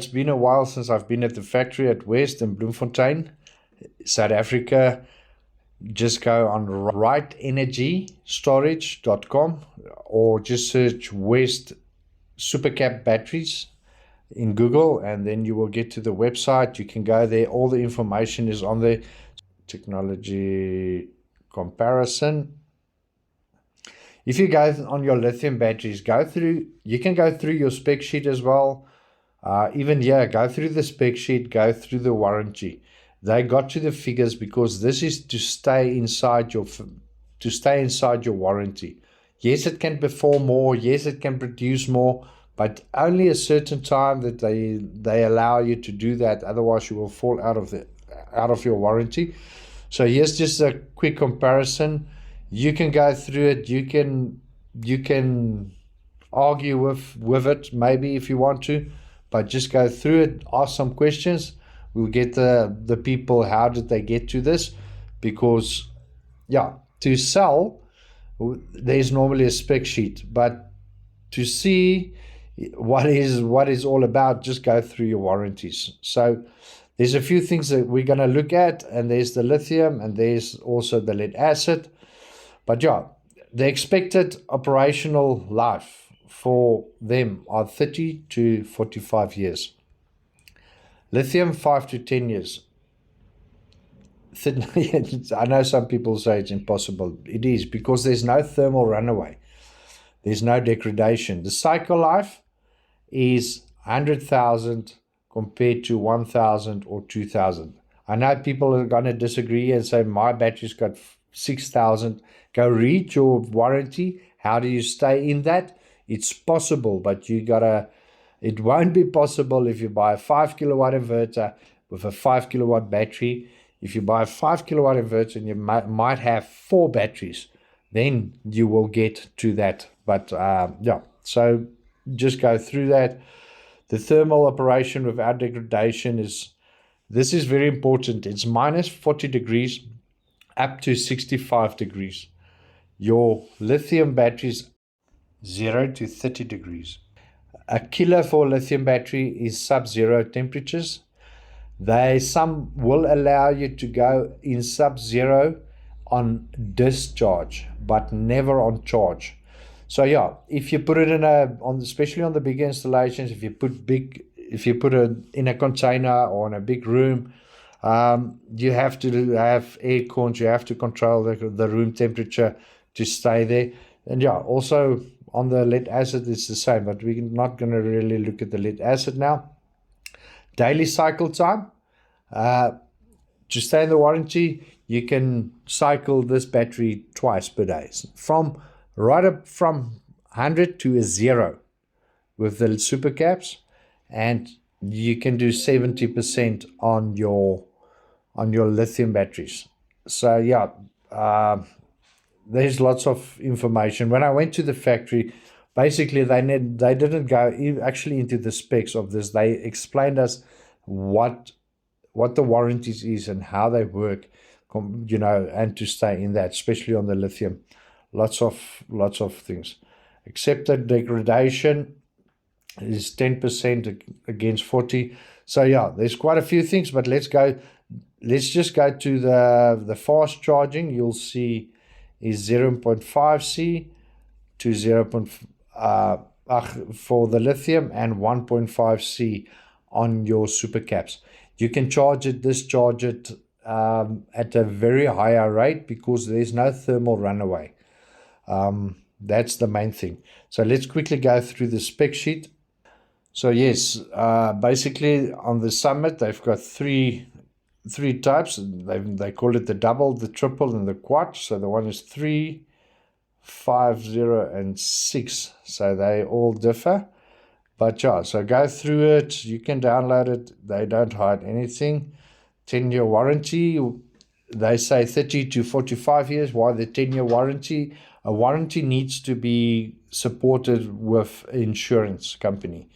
It's been a while since I've been at the factory at West in Bloemfontein, South Africa. Just go on rightenergystorage.com or just search West Supercap batteries in Google, and then you will get to the website. You can go there. All the information is on there. Technology comparison. If you go on your lithium batteries, you can go through your spec sheet as well. Even here, go through the spec sheet, go through the warranty. They got to the figures because this is to stay inside your warranty. Yes, it can perform more. Yes, it can produce more, but only a certain time that they allow you to do that. Otherwise, you will fall out of your warranty. So here's just a quick comparison. You can go through it. You can argue with it maybe if you want to, but just go through it. Ask some questions. We'll get the people, how did they get to this? Because to sell, there's normally a spec sheet, but to see what is all about, just go through your warranties. So there's a few things that we're going to look at, and there's the lithium and there's also the lead acid. But the expected operational life for them are 30 to 45 years. Lithium, 5 to 10 years. I know some people say it's impossible. It is, because there's no thermal runaway. There's no degradation. The cycle life is 100,000 compared to 1,000 or 2,000. I know people are going to disagree and say my battery's got 6,000. Go read your warranty. How do you stay in that? It's possible, but it won't be possible if you buy a 5 kilowatt inverter with a 5 kilowatt battery. If you buy a 5 kilowatt inverter and you might have 4 batteries, then you will get to that. But so just go through that. The thermal operation without degradation this is very important. It's minus 40 degrees up to 65 degrees. Your lithium batteries 0 to 30 degrees. A killer for a lithium battery is sub-zero temperatures. Some will allow you to go in sub-zero on discharge, but never on charge. So if you put it especially on the bigger installations, if you put it in a container or in a big room, you have to have air cons. You have to control the room temperature to stay there. And also on the lead acid, it's the same, but we're not going to really look at the lead acid now. Daily cycle time. To stay in the warranty, you can cycle this battery twice per day. Right up from 100 to a 0 with the supercaps, and you can do 70% on your lithium batteries. So there's lots of information. When I went to the factory, basically they didn't go actually into the specs of this. They explained us what the warranties is and how they work, and to stay in that, especially on the lithium. Lots of things. Accepted degradation is 10% against 40. So there's quite a few things, but let's just go to the fast charging. You'll see is 0.5 C to 0.5 for the lithium, and 1.5 C on your supercaps. You can discharge it at a very higher rate because there's no thermal runaway. That's the main thing. So let's quickly go through the spec sheet. So yes, basically on the Summit, they've got three types. They call it the double, the triple, and the quad. So the one is 3, 5, 0, and 6. So they all differ. But so go through it. You can download it. They don't hide anything. 10-year warranty. They say 30 to 45 years. Why the 10-year warranty? A warranty needs to be supported with an insurance company.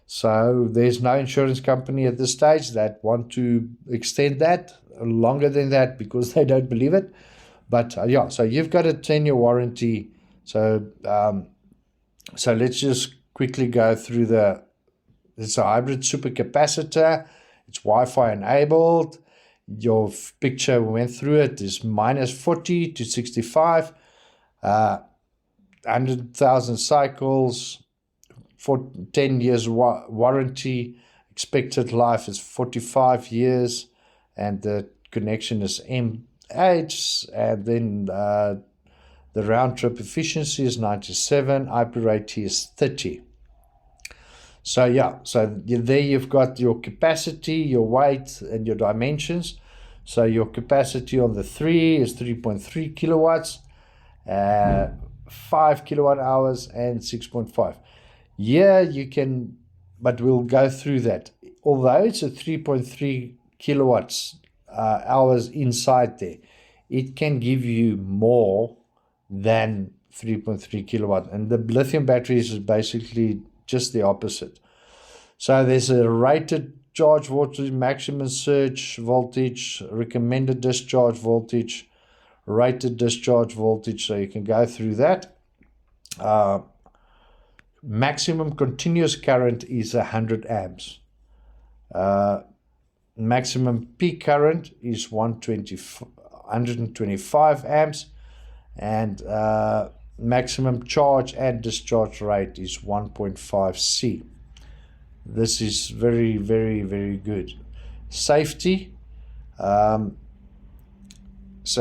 So there's no insurance company at this stage that want to extend that longer than that because they don't believe it. But so you've got a 10-year warranty. So let's just quickly go through the it's a hybrid supercapacitor. It's Wi-Fi enabled. Your picture went through it is minus 40 to 65, 100,000 cycles, for 10 years warranty. Expected life is 45 years, and the connection is MH, and then the round trip efficiency is 97, IP rate is 30. So yeah, so there you've got your capacity, your weight, and your dimensions. So your capacity on the 3 is 3.3 kilowatts, 5 kilowatt hours, and 6.5. Yeah, you can, but we'll go through that. Although it's a 3.3 kilowatts hours inside there, it can give you more than 3.3 kilowatt. And the lithium batteries is basically just the opposite. So there's a rated charge voltage, maximum surge voltage, recommended discharge voltage, rated discharge voltage. So you can go through that. Maximum continuous current is 100 amps. Maximum peak current is 125 amps, and maximum charge and discharge rate is 1.5 C. This is very, very, very good. Safety. So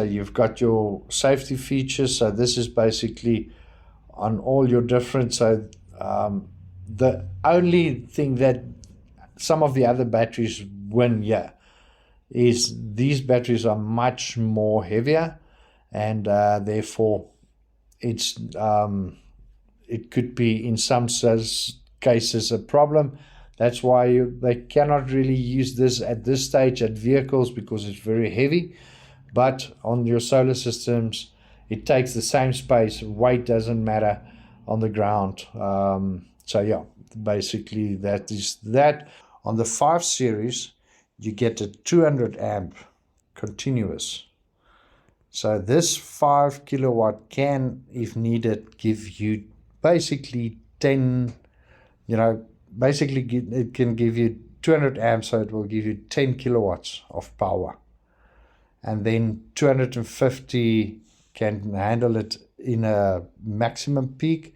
you've got your safety features. So this is basically on all your different. So the only thing that some of the other batteries win here is these batteries are much more heavier, and therefore it's it could be in some cases a problem. That's why they cannot really use this at this stage at vehicles, because it's very heavy. But on your solar systems, it takes the same space. Weight doesn't matter on the ground. So yeah, basically that is that. On the 5 series, you get a 200 amp continuous. So this 5 kilowatt can, if needed, give you basically 10, basically it can give you 200 amps, so it will give you 10 kilowatts of power. And then 250 can handle it in a maximum peak,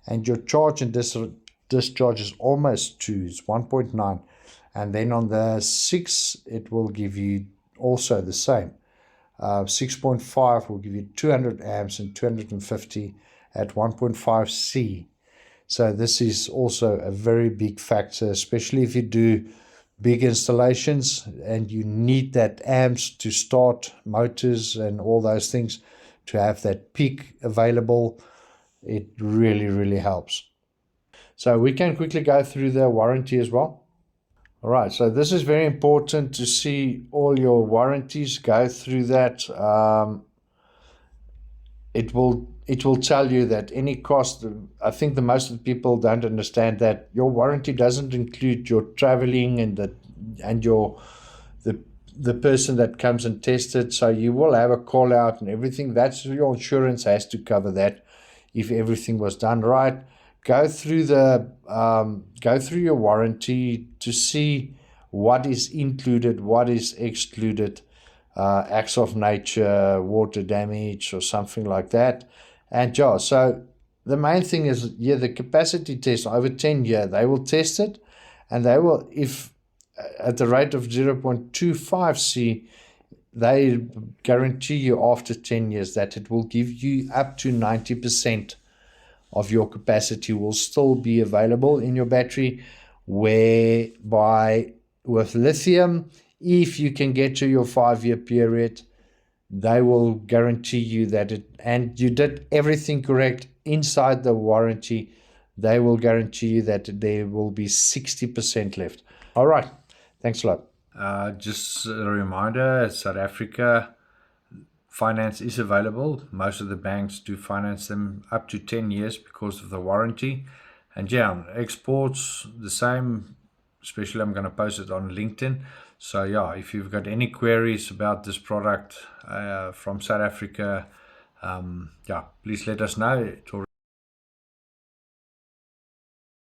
and your charge and discharge is almost 2, it's 1.9. And then on the 6, it will give you also the same. 6.5 will give you 200 amps and 250 at 1.5 C. So this is also a very big factor, especially if you do big installations and you need that amps to start motors and all those things, to have that peak available. It really, really helps. So we can quickly go through the warranty as well. All right, so this is very important to see all your warranties, go through that. It will tell you that any cost. I think the most of the people don't understand that your warranty doesn't include your traveling and the person that comes and tests it. So you will have a call out and everything. That's your insurance has to cover that if everything was done right. Go through your warranty to see what is included, what is excluded, acts of nature, water damage, or something like that. And yeah, so the main thing is, the capacity test over 10 years, they will test it, and they will, if at the rate of 0.25 C, they guarantee you after 10 years that it will give you up to 90% of your capacity will still be available in your battery, whereby with lithium, if you can get to your 5-year period, they will guarantee you that and you did everything correct inside the warranty, they will guarantee you that there will be 60% left. All right, thanks a lot. Just a reminder, South Africa, finance is available. Most of the banks do finance them up to 10 years because of the warranty. And yeah, exports, the same, especially I'm going to post it on LinkedIn. So yeah, if you've got any queries about this product from South Africa, please let us know.